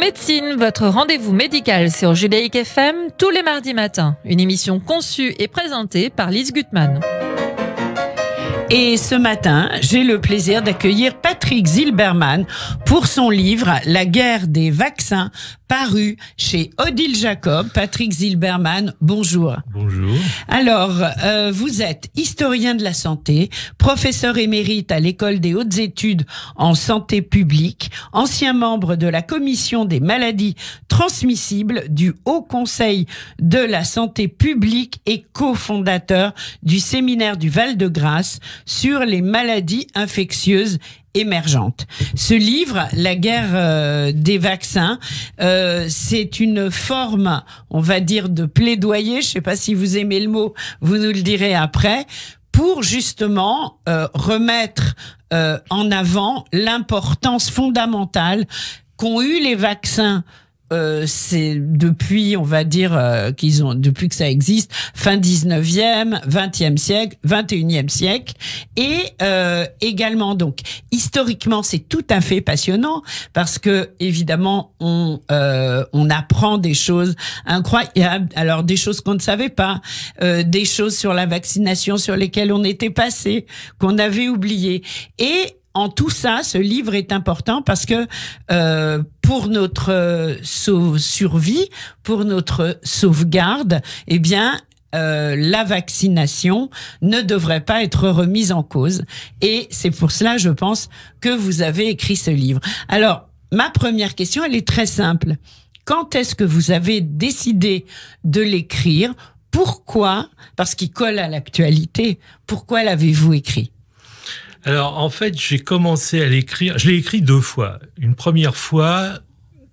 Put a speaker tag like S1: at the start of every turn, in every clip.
S1: Médecine, votre rendez-vous médical sur Judaïque FM, tous les mardis matins. Une émission conçue et présentée par Lise Gutmann.
S2: Et ce matin, j'ai le plaisir d'accueillir Patrick Zilberman pour son livre « La guerre des vaccins » paru chez Odile Jacob. Patrick Zilberman, bonjour.
S3: Bonjour.
S2: Alors, vous êtes historien de la santé, professeur émérite à l'École des hautes études en santé publique, ancien membre de la commission des maladies transmissibles du Haut Conseil de la santé publique et cofondateur du séminaire du Val-de-Grâce sur les maladies infectieuses émergentes. Ce livre, La guerre des vaccins, c'est une forme, on va dire, de plaidoyer, je ne sais pas si vous aimez le mot, vous nous le direz après, pour justement remettre en avant l'importance fondamentale qu'ont eu les vaccins. C'est depuis, on va dire, depuis que ça existe, fin 19e, 20e siècle, 21e siècle, et également, donc, historiquement, c'est tout à fait passionnant, parce que, évidemment, on apprend des choses incroyables, alors des choses qu'on ne savait pas, des choses sur la vaccination sur lesquelles on était passé, qu'on avait oublié, et en tout ça, ce livre est important parce que pour notre survie, pour notre sauvegarde, eh bien, la vaccination ne devrait pas être remise en cause. Et c'est pour cela, je pense, que vous avez écrit ce livre. Alors, ma première question, elle est très simple. Quand est-ce que vous avez décidé de l'écrire? Pourquoi? Parce qu'il colle à l'actualité. Pourquoi l'avez-vous écrit?
S3: Alors, en fait, j'ai commencé à l'écrire. Je l'ai écrit 2 fois. Une première fois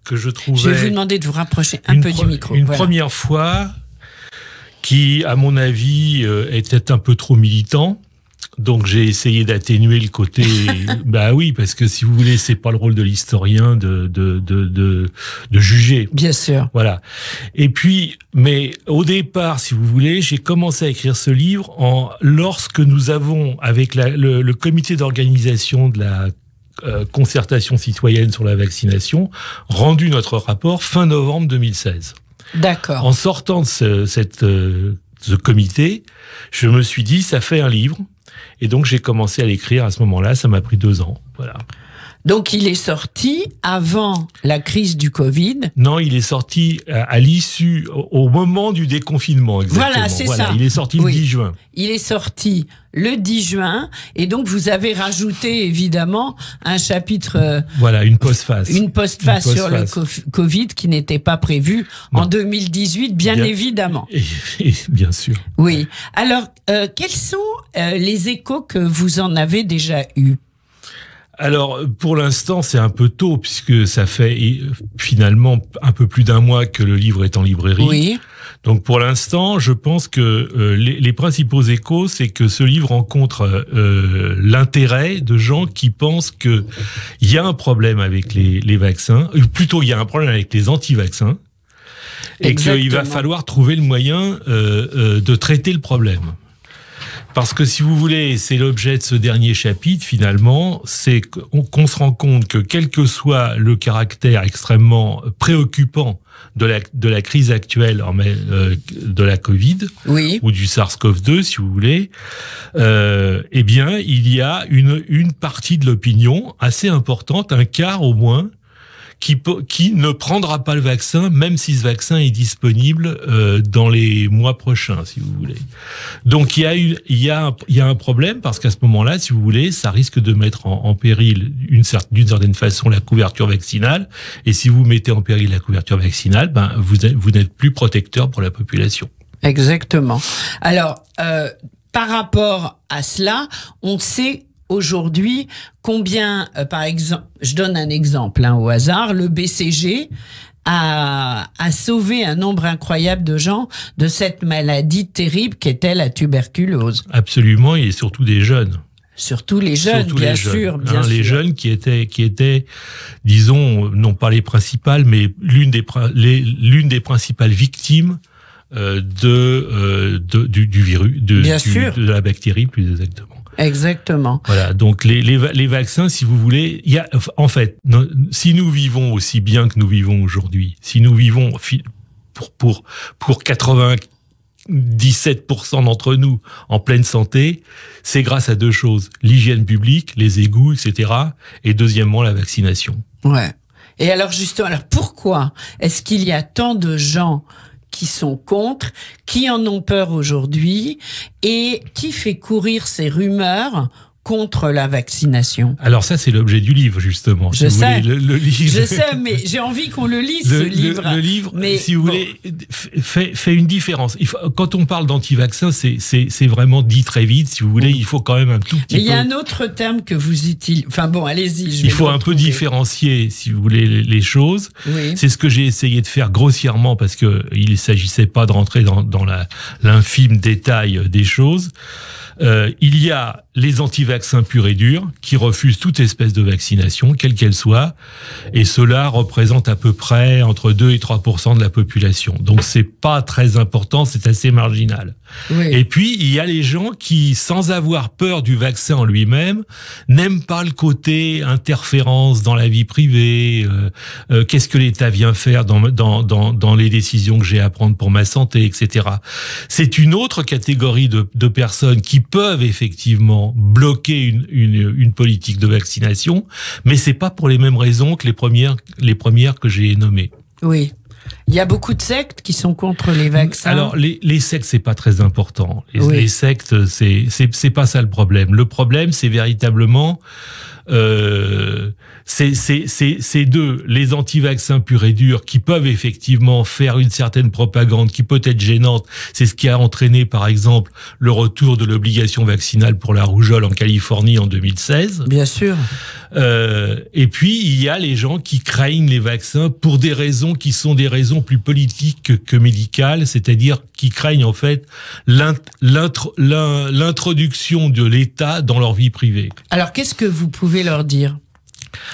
S3: que je trouvais...
S2: Je vais vous demander de vous rapprocher un peu du micro.
S3: Une première fois qui, à mon avis, était un peu trop militant. Donc, j'ai essayé d'atténuer le côté... Bah oui, parce que si vous voulez, c'est pas le rôle de l'historien de juger.
S2: Bien sûr.
S3: Voilà. Et puis, mais au départ, si vous voulez, j'ai commencé à écrire ce livre lorsque nous avons, avec le comité d'organisation de la concertation citoyenne sur la vaccination, rendu notre rapport fin novembre 2016.
S2: D'accord.
S3: En sortant de ce comité, je me suis dit, ça fait un livre. Et donc, j'ai commencé à l'écrire à ce moment-là. Ça m'a pris 2 ans. Voilà.
S2: Donc, il est sorti avant la crise du Covid.
S3: Non, il est sorti à l'issue, au moment du déconfinement, exactement.
S2: Voilà, c'est ça.
S3: Il est sorti le 10 juin.
S2: Il est sorti le 10 juin. Et donc, vous avez rajouté, évidemment, un chapitre...
S3: voilà, une postface.
S2: Une postface sur le Covid qui n'était pas prévue en 2018, bien évidemment.
S3: Et bien sûr.
S2: Oui. Alors, quels sont les échos que vous en avez déjà eus?
S3: Alors, pour l'instant, c'est un peu tôt, puisque ça fait finalement un peu plus d'1 mois que le livre est en librairie.
S2: Oui.
S3: Donc, pour l'instant, je pense que les principaux échos, c'est que ce livre rencontre l'intérêt de gens qui pensent qu'il y a un problème avec les vaccins, plutôt il y a un problème avec les anti-vaccins, et qu'il va falloir trouver le moyen de traiter le problème. Parce que si vous voulez, c'est l'objet de ce dernier chapitre, finalement, c'est qu'on se rend compte que quel que soit le caractère extrêmement préoccupant de la crise actuelle de la Covid, ou du SARS-CoV-2, si vous voulez, eh bien, il y a une partie de l'opinion assez importante, un quart au moins, qui ne prendra pas le vaccin, même si ce vaccin est disponible dans les mois prochains, si vous voulez. Donc il y a un problème, parce qu'à ce moment-là, si vous voulez, ça risque de mettre en péril d'une certaine façon la couverture vaccinale. Et si vous mettez en péril la couverture vaccinale, ben vous n'êtes plus protecteur pour la population.
S2: Exactement. Alors, par rapport à cela, on sait aujourd'hui, combien, par exemple, je donne un exemple au hasard, le BCG a sauvé un nombre incroyable de gens de cette maladie terrible qu'était la tuberculose.
S3: Absolument, et surtout des jeunes.
S2: Surtout les jeunes, bien sûr.
S3: Les jeunes qui étaient, disons, non pas les principales, mais l'une des principales victimes du virus, de la bactérie plus exactement.
S2: Exactement.
S3: Voilà, donc les vaccins, si vous voulez, en fait, si nous vivons aussi bien que nous vivons aujourd'hui, si nous vivons pour 97% d'entre nous en pleine santé, c'est grâce à deux choses: l'hygiène publique, les égouts, etc. Et deuxièmement, la vaccination.
S2: Ouais. Et alors justement, pourquoi est-ce qu'il y a tant de gens qui sont contre, qui en ont peur aujourd'hui, et qui fait courir ces rumeurs contre la vaccination?
S3: Alors ça, c'est l'objet du livre, justement.
S2: Je sais.
S3: Le livre.
S2: Je sais, mais j'ai envie qu'on le lise, ce livre.
S3: Le livre,
S2: mais
S3: si vous voulez, fait une différence. Quand on parle d'anti-vaccin, c'est vraiment dit très vite. Si vous voulez, il faut quand même un tout petit peu...
S2: Mais il y a un autre terme que vous utilisez. Enfin bon, allez-y.
S3: Il faut un peu différencier, si vous voulez, les choses.
S2: Oui.
S3: C'est ce que j'ai essayé de faire grossièrement, parce que il ne s'agissait pas de rentrer dans l'infime détail des choses. Il y a les anti-vaccins purs et durs qui refusent toute espèce de vaccination, quelle qu'elle soit, et cela représente à peu près entre 2 et 3% de la population. Donc c'est pas très important, c'est assez marginal.
S2: Oui.
S3: Et puis il y a les gens qui, sans avoir peur du vaccin en lui-même, n'aiment pas le côté interférence dans la vie privée, qu'est-ce que l'État vient faire dans les décisions que j'ai à prendre pour ma santé, etc. C'est une autre catégorie de personnes qui peuvent effectivement bloquer une politique de vaccination, mais c'est pas pour les mêmes raisons que les premières que j'ai nommées.
S2: Oui. Il y a beaucoup de sectes qui sont contre les vaccins.
S3: Alors, les sectes, c'est pas très important.
S2: Oui.
S3: Les sectes, c'est pas ça le problème. Le problème, c'est véritablement, c'est deux, les anti-vaccins purs et durs qui peuvent effectivement faire une certaine propagande qui peut être gênante. C'est ce qui a entraîné, par exemple, le retour de l'obligation vaccinale pour la rougeole en Californie en 2016.
S2: Bien sûr.
S3: Et puis, il y a les gens qui craignent les vaccins pour des raisons qui sont des raisons plus politiques que médicales, c'est-à-dire qui craignent en fait l'introduction de l'État dans leur vie privée.
S2: Alors, qu'est-ce que vous pouvez leur dire ?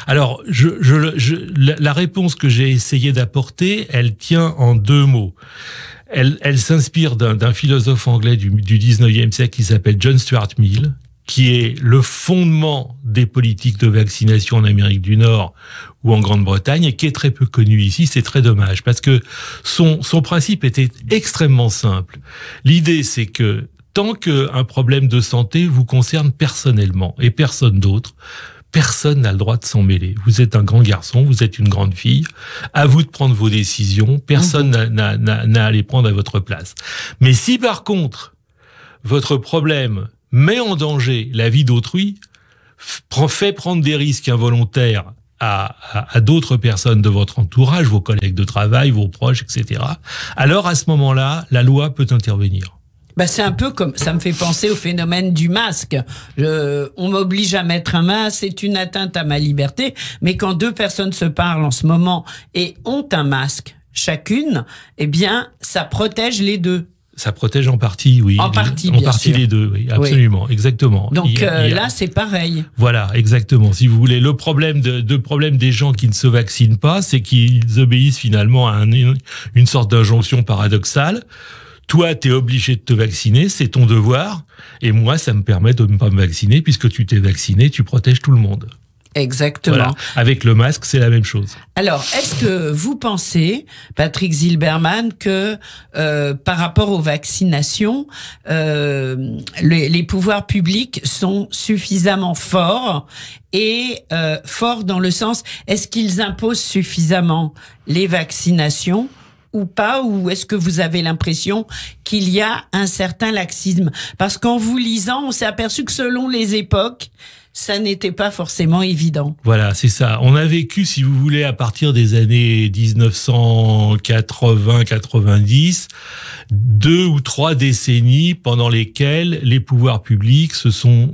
S3: Alors, la réponse que j'ai essayé d'apporter, elle tient en deux mots. Elle s'inspire d'un philosophe anglais du 19e siècle qui s'appelle John Stuart Mill, qui est le fondement des politiques de vaccination en Amérique du Nord ou en Grande-Bretagne, et qui est très peu connu ici. C'est très dommage, parce que son principe était extrêmement simple. L'idée, c'est que tant qu'un problème de santé vous concerne personnellement et personne d'autre, personne n'a le droit de s'en mêler. Vous êtes un grand garçon, vous êtes une grande fille, à vous de prendre vos décisions, personne n'a à les prendre à votre place. Mais si par contre, votre problème met en danger la vie d'autrui, fait prendre des risques involontaires à d'autres personnes de votre entourage, vos collègues de travail, vos proches, etc., alors à ce moment-là, la loi peut intervenir.
S2: Bah, c'est un peu comme, ça me fait penser au phénomène du masque. On m'oblige à mettre un masque, c'est une atteinte à ma liberté, mais quand deux personnes se parlent en ce moment et ont un masque chacune, eh bien, ça protège les deux.
S3: Ça protège en partie, oui.
S2: En partie,
S3: bien sûr. En partie les deux, oui, absolument, oui. Exactement.
S2: Donc là, c'est pareil.
S3: Voilà, exactement. Si vous voulez, le problème des gens qui ne se vaccinent pas, c'est qu'ils obéissent finalement à une sorte d'injonction paradoxale. Toi, t'es obligé de te vacciner, c'est ton devoir. Et moi, ça me permet de ne pas me vacciner, puisque tu t'es vacciné, tu protèges tout le monde.
S2: Exactement.
S3: Voilà. Avec le masque, c'est la même chose.
S2: Alors, est-ce que vous pensez, Patrick Zilberman, que par rapport aux vaccinations, les pouvoirs publics sont suffisamment forts et forts dans le sens, est-ce qu'ils imposent suffisamment les vaccinations ou pas, ou est-ce que vous avez l'impression qu'il y a un certain laxisme? Parce qu'en vous lisant, on s'est aperçu que selon les époques, ça n'était pas forcément évident.
S3: Voilà, c'est ça. On a vécu, si vous voulez, à partir des années 1980-90, 2 ou 3 décennies pendant lesquelles les pouvoirs publics se sont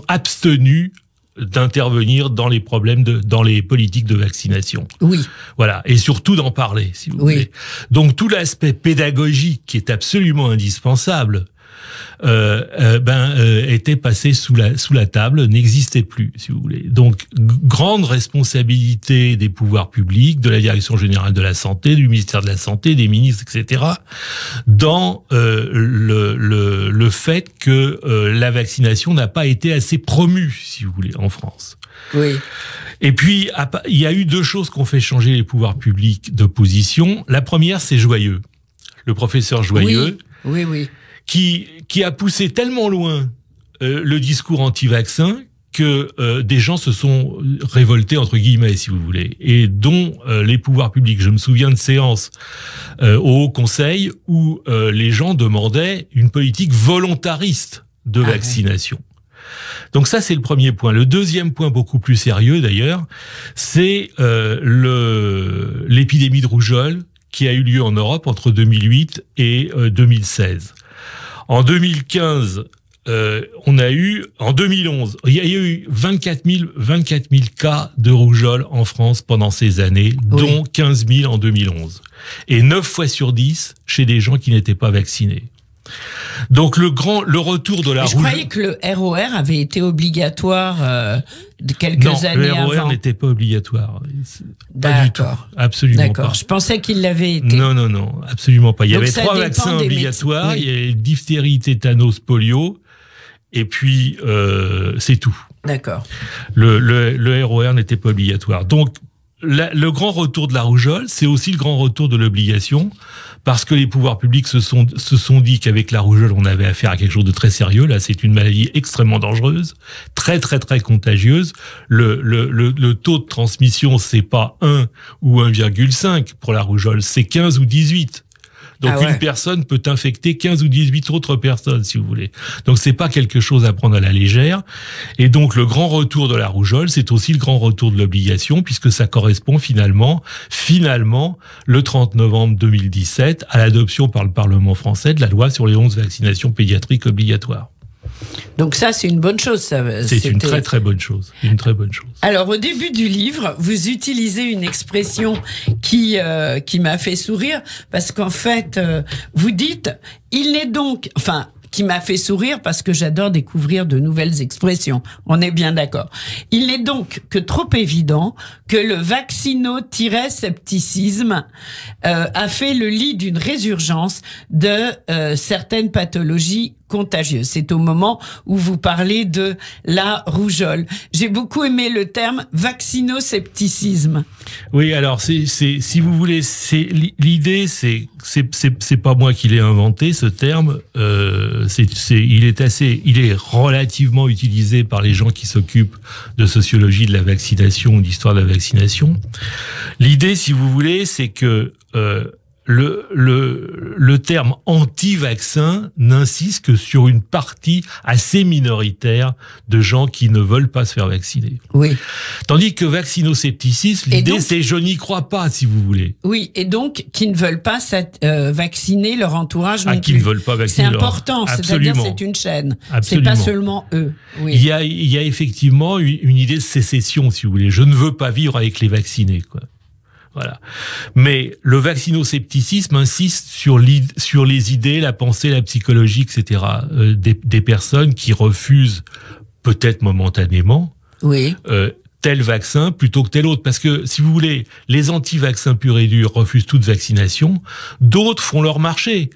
S3: abstenus d'intervenir dans les problèmes dans les politiques de vaccination.
S2: Oui.
S3: Voilà. Et surtout d'en parler, si vous voulez. Donc, tout l'aspect pédagogique qui est absolument indispensable, était passé sous la table, n'existait plus, si vous voulez. Donc, grande responsabilité des pouvoirs publics, de la Direction générale de la santé, du ministère de la Santé, des ministres, etc., dans le fait que la vaccination n'a pas été assez promue, si vous voulez, en France.
S2: Oui.
S3: Et puis, il y a eu deux choses qui ont fait changer les pouvoirs publics de position. La première, c'est Joyeux, le professeur Joyeux,
S2: oui.
S3: Qui a poussé tellement loin le discours anti-vaccin que des gens se sont révoltés, entre guillemets, si vous voulez, et dont les pouvoirs publics. Je me souviens de séances au Haut Conseil où les gens demandaient une politique volontariste de vaccination. Donc ça, c'est le premier point. Le deuxième point, beaucoup plus sérieux d'ailleurs, c'est l'épidémie de rougeole qui a eu lieu en Europe entre 2008 et 2016. En 2015, en 2011, il y a eu 24 000 cas de rougeole en France pendant ces années, dont 15 000 en 2011. Et 9 fois sur 10 chez des gens qui n'étaient pas vaccinés. Donc le retour de la rougeole...
S2: Je croyais que le ROR avait été obligatoire de quelques années avant.
S3: Non, le ROR n'était pas obligatoire.
S2: D'accord.
S3: Pas du tout. Absolument pas.
S2: Je pensais qu'il l'avait été.
S3: Non, absolument pas. Il y avait 3 vaccins obligatoires.
S2: Oui.
S3: Il y avait diphtérie, tétanos, polio. Et puis, c'est tout.
S2: D'accord.
S3: Le ROR n'était pas obligatoire. Donc, le grand retour de la rougeole, c'est aussi le grand retour de l'obligation, parce que les pouvoirs publics se sont dit qu'avec la rougeole, on avait affaire à quelque chose de très sérieux. Là, c'est une maladie extrêmement dangereuse, très, très, très contagieuse. Le taux de transmission, c'est pas 1 ou 1,5 pour la rougeole, c'est 15 ou 18. Donc une personne peut infecter 15 ou 18 autres personnes, si vous voulez. Donc c'est pas quelque chose à prendre à la légère. Et donc le grand retour de la rougeole, c'est aussi le grand retour de l'obligation, puisque ça correspond finalement, le 30 novembre 2017, à l'adoption par le Parlement français de la loi sur les 11 vaccinations pédiatriques obligatoires.
S2: Donc ça, c'est une bonne chose.
S3: C'est une très très bonne chose. Une très bonne chose.
S2: Alors au début du livre, vous utilisez une expression qui m'a fait sourire, parce qu'en fait, vous dites, il n'est donc, qui m'a fait sourire parce que j'adore découvrir de nouvelles expressions. On est bien d'accord. Il n'est donc que trop évident que le vaccino-scepticisme a fait le lit d'une résurgence de certaines pathologies contagieuses. C'est au moment où vous parlez de la rougeole. J'ai beaucoup aimé le terme vaccino-scepticisme.
S3: Oui, alors si vous voulez, l'idée, c'est pas moi qui l'ai inventé, ce terme. Il est relativement utilisé par les gens qui s'occupent de sociologie de la vaccination ou d'histoire de la vaccination. L'idée, si vous voulez, c'est que le terme anti-vaccin n'insiste que sur une partie assez minoritaire de gens qui ne veulent pas se faire vacciner.
S2: Oui.
S3: Tandis que vaccino-scepticisme, l'idée c'est je n'y crois pas, si vous voulez.
S2: Oui, et donc qui ne veulent pas vacciner leur entourage non plus.
S3: Qui ne veulent pas vacciner.
S2: C'est important, c'est-à-dire c'est une chaîne.
S3: Absolument.
S2: C'est pas seulement eux. Oui.
S3: Il y a effectivement une idée de sécession, si vous voulez. Je ne veux pas vivre avec les vaccinés, quoi. Voilà. Mais le vaccino-scepticisme insiste sur les idées, la pensée, la psychologie, etc. Des personnes qui refusent, peut-être momentanément, tel vaccin plutôt que tel autre. Parce que, si vous voulez, les anti-vaccins purs et durs refusent toute vaccination. D'autres font leur marché.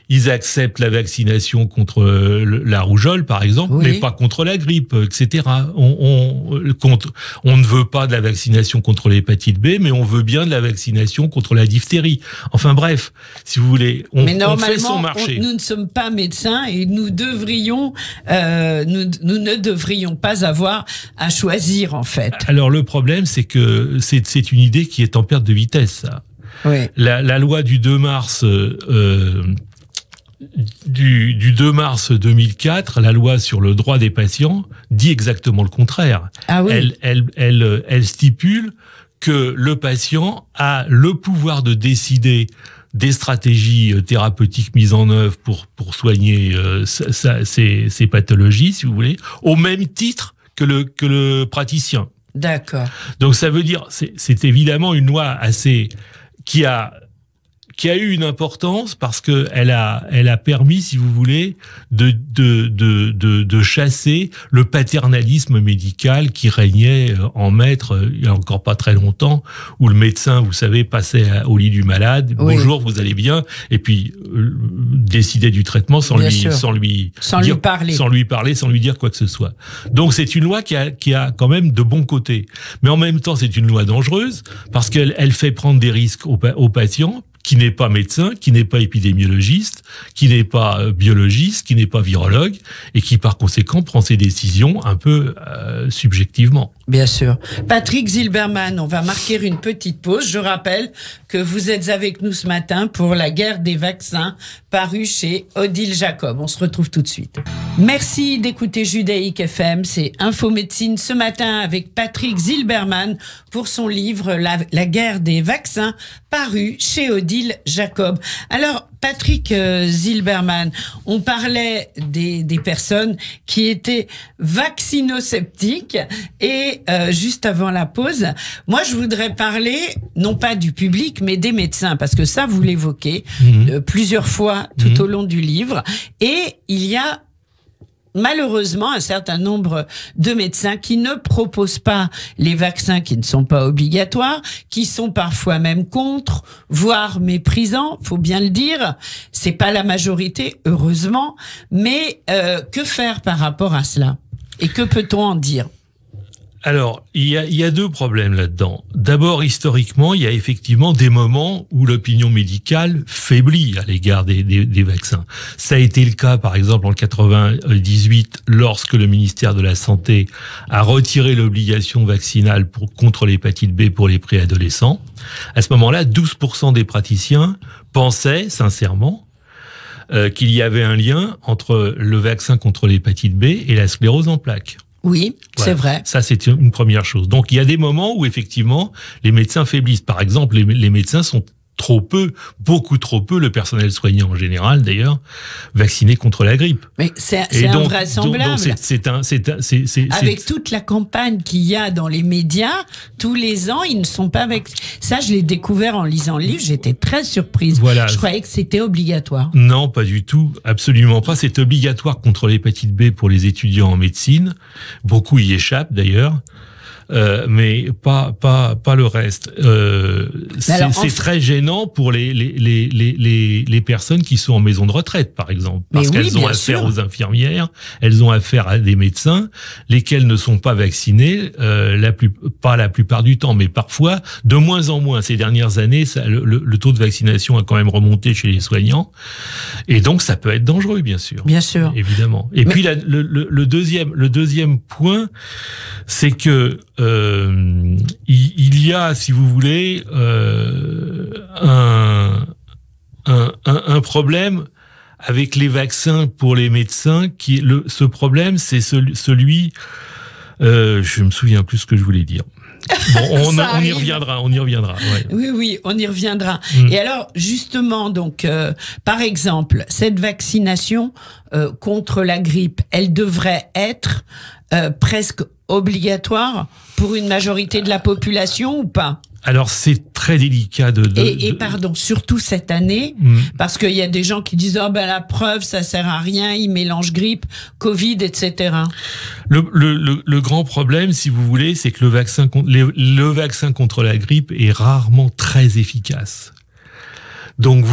S3: Ils acceptent la vaccination contre la rougeole, par exemple, mais pas contre la grippe, etc. On ne veut pas de la vaccination contre l'hépatite B, mais on veut bien de la vaccination contre la diphtérie. Enfin bref, si vous voulez, on fait son marché.
S2: Nous ne sommes pas médecins et nous devrions, nous ne devrions pas avoir à choisir, en fait.
S3: Alors le problème, c'est que c'est une idée qui est en perte de vitesse, ça.
S2: Oui.
S3: La loi du 2 mars... Du 2 mars 2004, la loi sur le droit des patients dit exactement le contraire.
S2: Ah oui.
S3: Elle stipule que le patient a le pouvoir de décider des stratégies thérapeutiques mises en œuvre pour soigner ces pathologies, si vous voulez, au même titre que le praticien.
S2: D'accord.
S3: Donc ça veut dire, c'est évidemment une loi qui qui a eu une importance parce que elle a permis, si vous voulez, de chasser le paternalisme médical qui régnait en maître il y a encore pas très longtemps, où le médecin, vous savez, passait au lit du malade,
S2: oui.
S3: Bonjour, vous allez bien, et puis décidait du traitement sans lui parler, sans lui dire quoi que ce soit. Donc c'est une loi qui a quand même de bons côtés, mais en même temps c'est une loi dangereuse parce qu'elle fait prendre des risques aux patients, qui n'est pas médecin, qui n'est pas épidémiologiste, qui n'est pas biologiste, qui n'est pas virologue, et qui par conséquent prend ses décisions un peu subjectivement.
S2: Bien sûr. Patrick Zilberman, on va marquer une petite pause. Je rappelle que vous êtes avec nous ce matin pour La guerre des vaccins, paru chez Odile Jacob. On se retrouve tout de suite. Merci d'écouter Judaïque FM. C'est Info Médecine ce matin avec Patrick Zilberman pour son livre La guerre des vaccins, paru chez Odile Jacob. Alors, Patrick Zilberman, on parlait des personnes qui étaient vaccinosceptiques et juste avant la pause, moi je voudrais parler non pas du public mais des médecins parce que ça vous l'évoquez plusieurs fois tout au long du livre et il y a malheureusement un certain nombre de médecins qui ne proposent pas les vaccins qui ne sont pas obligatoires, qui sont parfois même contre, voire méprisants, faut bien le dire. C'est pas la majorité, heureusement, mais que faire par rapport à cela? Et que peut-on en dire?
S3: Alors, il y a deux problèmes là-dedans. D'abord, historiquement, il y a effectivement des moments où l'opinion médicale faiblit à l'égard des vaccins. Ça a été le cas, par exemple, en 98, lorsque le ministère de la Santé a retiré l'obligation vaccinale contre l'hépatite B pour les préadolescents. À ce moment-là, 12% des praticiens pensaient, sincèrement, qu'il y avait un lien entre le vaccin contre l'hépatite B et la sclérose en plaques.
S2: Oui,
S3: voilà.
S2: C'est vrai.
S3: Ça, c'est une première chose. Donc, il y a des moments où, effectivement, les médecins faiblissent. Par exemple, les médecins sont beaucoup trop peu, le personnel soignant en général, d'ailleurs, vacciné contre la grippe.
S2: Mais c'est invraisemblable.
S3: Donc
S2: avec toute la campagne qu'il y a dans les médias, tous les ans, ils ne sont pas vaccinés. Ça, je l'ai découvert en lisant le livre, j'étais très surprise.
S3: Voilà.
S2: Je croyais que c'était obligatoire.
S3: Non, pas du tout, absolument pas. C'est obligatoire contre l'hépatite B pour les étudiants en médecine. Beaucoup y échappent, d'ailleurs. Mais pas le reste. C'est très gênant pour les personnes qui sont en maison de retraite, par exemple, parce qu'elles ont affaire aux infirmières, elles ont affaire à des médecins, lesquels ne sont pas vaccinés, pas la plupart du temps, mais parfois de moins en moins. Ces dernières années, le taux de vaccination a quand même remonté chez les soignants, et donc ça peut être dangereux, bien sûr.
S2: Bien sûr,
S3: évidemment. Et puis le deuxième point, c'est que il y a, si vous voulez, un problème avec les vaccins pour les médecins. Ce problème, c'est celui. Je me souviens plus ce que je voulais dire. Bon, on y reviendra. Ouais.
S2: Oui, on y reviendra. Et alors, justement, donc, par exemple, cette vaccination contre la grippe, elle devrait être presque obligatoire pour une majorité de la population ou pas? Alors,
S3: c'est très délicat
S2: Et pardon, surtout cette année, parce qu'il y a des gens qui disent « Oh ben la preuve, ça sert à rien, ils mélangent grippe, Covid, etc. »
S3: Le grand problème, si vous voulez, c'est que le vaccin contre la grippe est rarement très efficace. Donc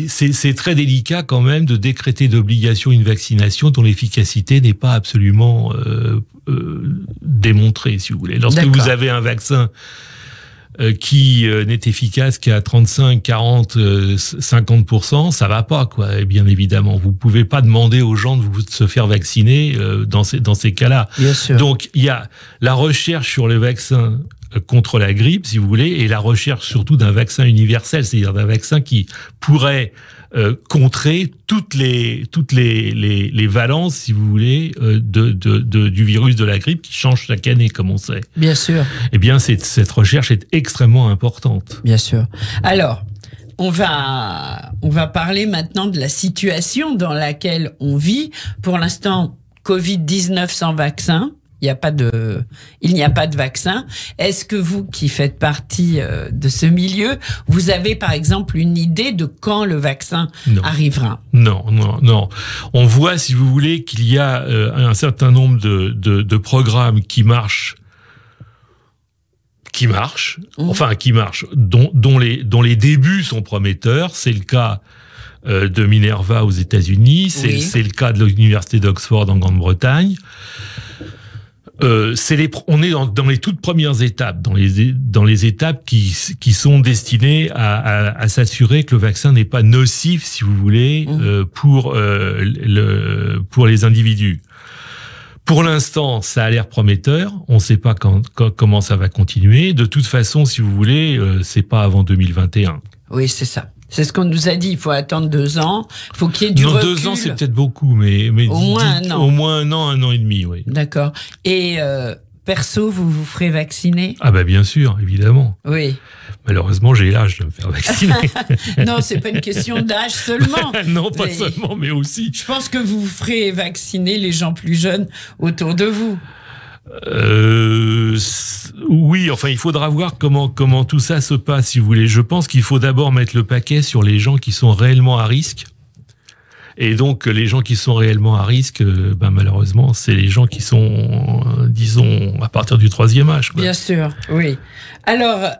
S3: c'est très délicat quand même de décréter d'obligation une vaccination dont l'efficacité n'est pas absolument démontrée, si vous voulez. Lorsque vous avez un vaccin qui n'est efficace qu'à 35, 40, 50%, ça va pas, quoi. Et bien évidemment, vous pouvez pas demander aux gens de se faire vacciner dans ces cas-là.
S2: Bien sûr.
S3: Donc il y a la recherche sur le vaccin contre la grippe, si vous voulez, et la recherche surtout d'un vaccin universel, c'est-à-dire d'un vaccin qui pourrait contrer toutes les valences, si vous voulez, du virus de la grippe qui change chaque année, comme on sait.
S2: Bien sûr.
S3: Eh bien, cette recherche est extrêmement importante.
S2: Bien sûr. Alors, on va parler maintenant de la situation dans laquelle on vit. Pour l'instant, Covid-19 sans vaccin. il n'y a pas de vaccin. Est-ce que vous, qui faites partie de ce milieu, vous avez par exemple une idée de quand le vaccin arrivera?
S3: Non. On voit, si vous voulez, qu'il y a un certain nombre de programmes qui marchent, dont les débuts sont prometteurs. C'est le cas de Minerva aux États-Unis, c'est le cas de l'université d'Oxford en Grande-Bretagne. On est dans les toutes premières étapes, dans les étapes qui sont destinées à s'assurer que le vaccin n'est pas nocif, si vous voulez, pour les individus. Pour l'instant, ça a l'air prometteur. On ne sait pas comment ça va continuer. De toute façon, si vous voulez, c'est pas avant 2021.
S2: Oui, c'est ça. C'est ce qu'on nous a dit. Il faut attendre 2 ans. Il faut qu'il y ait du recul.
S3: 2 ans, c'est peut-être beaucoup, mais
S2: au moins un an.
S3: Au moins un an et demi, oui.
S2: D'accord. Et perso, vous ferez vacciner?
S3: Ah bah bien sûr, évidemment.
S2: Oui.
S3: Malheureusement, j'ai l'âge de me faire vacciner.
S2: Non, c'est pas une question d'âge seulement.
S3: Non, pas seulement, mais aussi.
S2: Je pense que vous ferez vacciner les gens plus jeunes autour de vous.
S3: Oui, enfin, il faudra voir comment tout ça se passe, si vous voulez. Je pense qu'il faut d'abord mettre le paquet sur les gens qui sont réellement à risque. Et donc, les gens qui sont réellement à risque, malheureusement, c'est les gens qui sont, disons, à partir du 3e âge, quoi.
S2: Bien sûr, oui. Alors,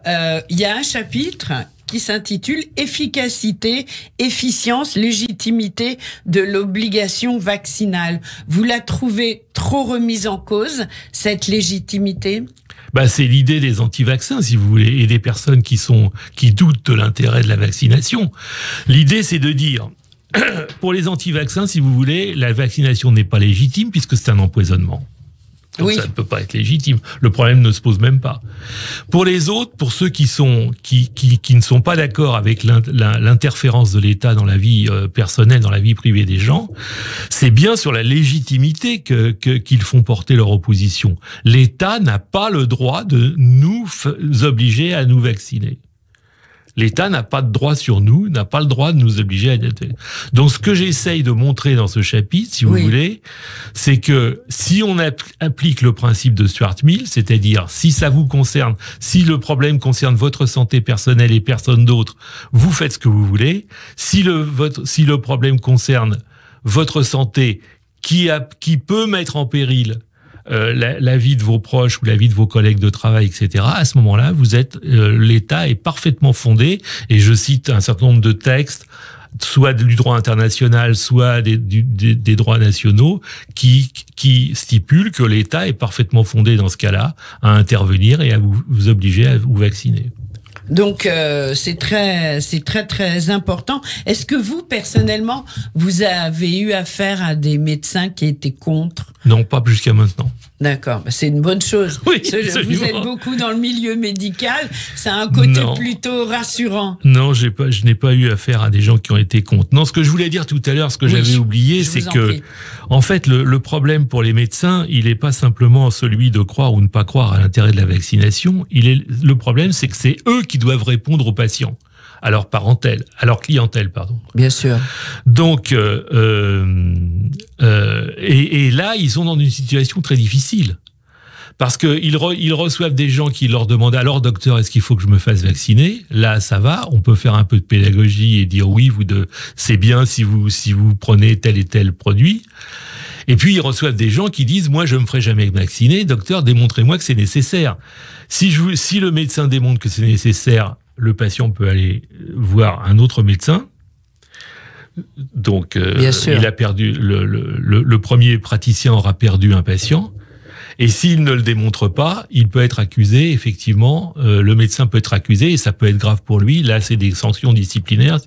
S2: il y a un chapitre qui s'intitule « Efficacité, efficience, légitimité de l'obligation vaccinale ». Vous la trouvez trop remise en cause, cette légitimité ?
S3: C'est l'idée des anti-vaccins, si vous voulez, et des personnes qui doutent de l'intérêt de la vaccination. L'idée, c'est de dire, pour les anti-vaccins, si vous voulez, la vaccination n'est pas légitime puisque c'est un empoisonnement. Donc oui. Ça ne peut pas être légitime. Le problème ne se pose même pas. Pour les autres, pour ceux qui ne sont pas d'accord avec l'interférence de l'État dans la vie personnelle, dans la vie privée des gens, c'est bien sur la légitimité qu'ils font porter leur opposition. L'État n'a pas le droit de nous obliger à nous vacciner. L'État n'a pas de droit sur nous, n'a pas le droit de nous obliger à être... Donc, ce que j'essaye de montrer dans ce chapitre, si vous voulez, c'est que si on applique le principe de Stuart Mill, c'est-à-dire si ça vous concerne, si le problème concerne votre santé personnelle et personne d'autre, vous faites ce que vous voulez. Si le problème concerne votre santé qui peut mettre en péril la vie de vos proches ou la vie de vos collègues de travail, etc., à ce moment-là, l'État est parfaitement fondé, et je cite un certain nombre de textes, soit du droit international, soit des droits nationaux, qui stipulent que l'État est parfaitement fondé dans ce cas-là à intervenir et à vous obliger à vous vacciner.
S2: Donc c'est très important. Est-ce que vous, personnellement, vous avez eu affaire à des médecins qui étaient contre?
S3: Non, pas jusqu'à maintenant.
S2: D'accord, c'est une bonne chose.
S3: Oui,
S2: vous êtes beaucoup dans le milieu médical, ça a un côté plutôt rassurant.
S3: Non, je n'ai pas eu affaire à des gens qui ont été contre. Non, ce que je voulais dire tout à l'heure, ce que j'avais oublié, c'est que, en fait, le problème pour les médecins, il n'est pas simplement celui de croire ou ne pas croire à l'intérêt de la vaccination. Le problème, c'est que c'est eux qui doivent répondre aux patients, à leur clientèle, pardon.
S2: Bien sûr.
S3: Donc, et là, ils sont dans une situation très difficile. Parce qu'ils reçoivent des gens qui leur demandent « Alors, docteur, est-ce qu'il faut que je me fasse vacciner ?» Là, ça va, on peut faire un peu de pédagogie et dire « Oui, c'est bien si vous prenez tel et tel produit. » Et puis, ils reçoivent des gens qui disent « Moi, je ne me ferai jamais vacciner. Docteur, démontrez-moi que c'est nécessaire. » Si le médecin démontre que c'est nécessaire, le patient peut aller voir un autre médecin. Donc, il a perdu le premier praticien aura perdu un patient. Et s'il ne le démontre pas, il peut être accusé, effectivement, le médecin peut être accusé, et ça peut être grave pour lui. Là, c'est des sanctions disciplinaires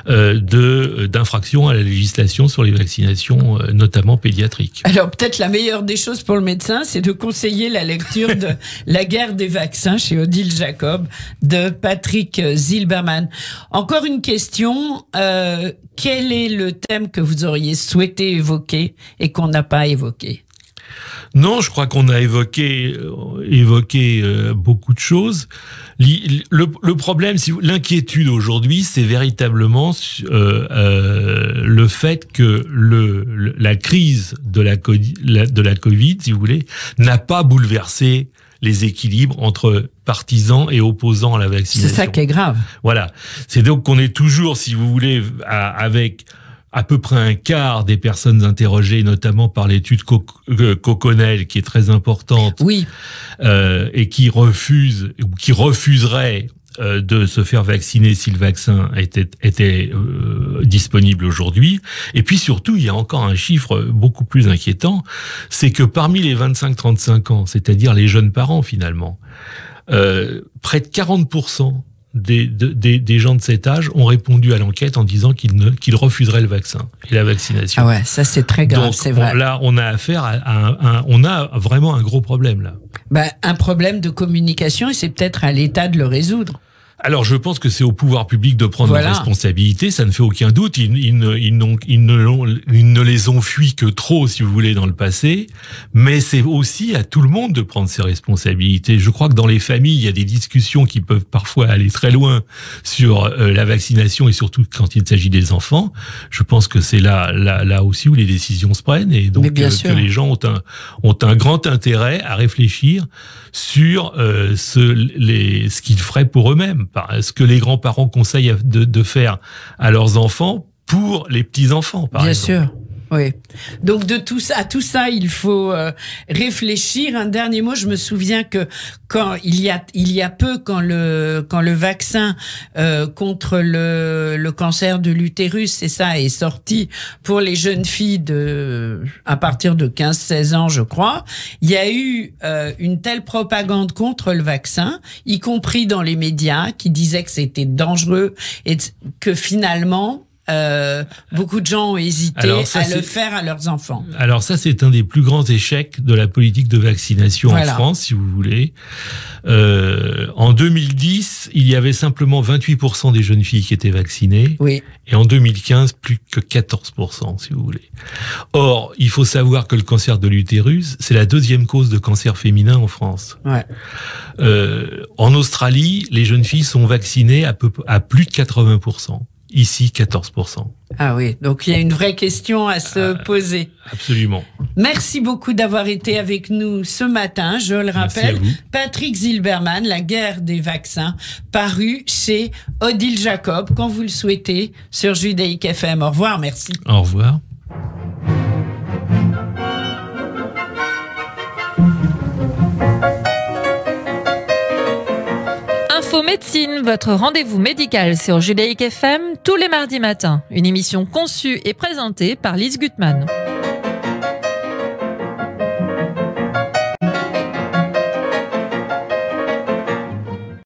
S3: d'infraction à la législation sur les vaccinations, notamment pédiatriques.
S2: Alors, peut-être la meilleure des choses pour le médecin, c'est de conseiller la lecture de La guerre des vaccins chez Odile Jacob, de Patrick Zilberman. Encore une question, quel est le thème que vous auriez souhaité évoquer et qu'on n'a pas évoqué ?
S3: Non, je crois qu'on a évoqué beaucoup de choses. Le problème, l'inquiétude aujourd'hui, c'est véritablement le fait que la crise de la Covid, si vous voulez, n'a pas bouleversé les équilibres entre partisans et opposants à la vaccination.
S2: C'est ça qui est grave.
S3: Voilà. C'est donc qu'on est toujours, si vous voulez, avec à peu près un quart des personnes interrogées, notamment par l'étude Coconel, qui est très importante,
S2: oui,
S3: et qui refuserait de se faire vacciner si le vaccin était disponible aujourd'hui. Et puis surtout, il y a encore un chiffre beaucoup plus inquiétant, c'est que parmi les 25-35 ans, c'est-à-dire les jeunes parents finalement, près de 40% des gens de cet âge ont répondu à l'enquête en disant qu'ils refuseraient le vaccin et la vaccination.
S2: Ah ouais, ça c'est très grave, c'est vrai.
S3: Là, on a affaire on a vraiment un gros problème là.
S2: Un problème de communication, et c'est peut-être à l'État de le résoudre.
S3: Alors, je pense que c'est au pouvoir public de prendre leurs responsabilités, ça ne fait aucun doute. Ils ne les ont fuis que trop, si vous voulez, dans le passé. Mais c'est aussi à tout le monde de prendre ses responsabilités. Je crois que dans les familles, il y a des discussions qui peuvent parfois aller très loin sur la vaccination, et surtout quand il s'agit des enfants. Je pense que c'est là aussi où les décisions se prennent, et donc que les gens ont un grand intérêt à réfléchir sur ce qu'ils feraient pour eux-mêmes. Ce que les grands-parents conseillent de faire à leurs enfants pour les petits-enfants, par exemple.
S2: Bien sûr. Oui. Donc à tout ça, il faut réfléchir. Un dernier mot, je me souviens que il y a peu, quand le vaccin contre le cancer de l'utérus, c'est ça, est sorti pour les jeunes filles à partir de 15-16 ans, je crois, il y a eu une telle propagande contre le vaccin, y compris dans les médias, qui disaient que c'était dangereux et que finalement beaucoup de gens ont hésité à le faire à leurs enfants.
S3: Alors ça, c'est un des plus grands échecs de la politique de vaccination en France, si vous voulez. En 2010, il y avait simplement 28% des jeunes filles qui étaient vaccinées.
S2: Oui.
S3: Et en 2015, plus que 14%, si vous voulez. Or, il faut savoir que le cancer de l'utérus, c'est la deuxième cause de cancer féminin en France.
S2: Ouais.
S3: En Australie, les jeunes filles sont vaccinées à plus de 80%. Ici, 14%.
S2: Ah oui, donc il y a une vraie question à se poser.
S3: Absolument.
S2: Merci beaucoup d'avoir été avec nous ce matin. Je le rappelle, Patrick Zilberman, La guerre des vaccins, paru chez Odile Jacob, quand vous le souhaitez, sur Judaïque FM. Au revoir, merci.
S3: Au revoir.
S1: Info Médecine, votre rendez-vous médical sur Judaïque FM tous les mardis matins. Une émission conçue et présentée par Lise Gutmann.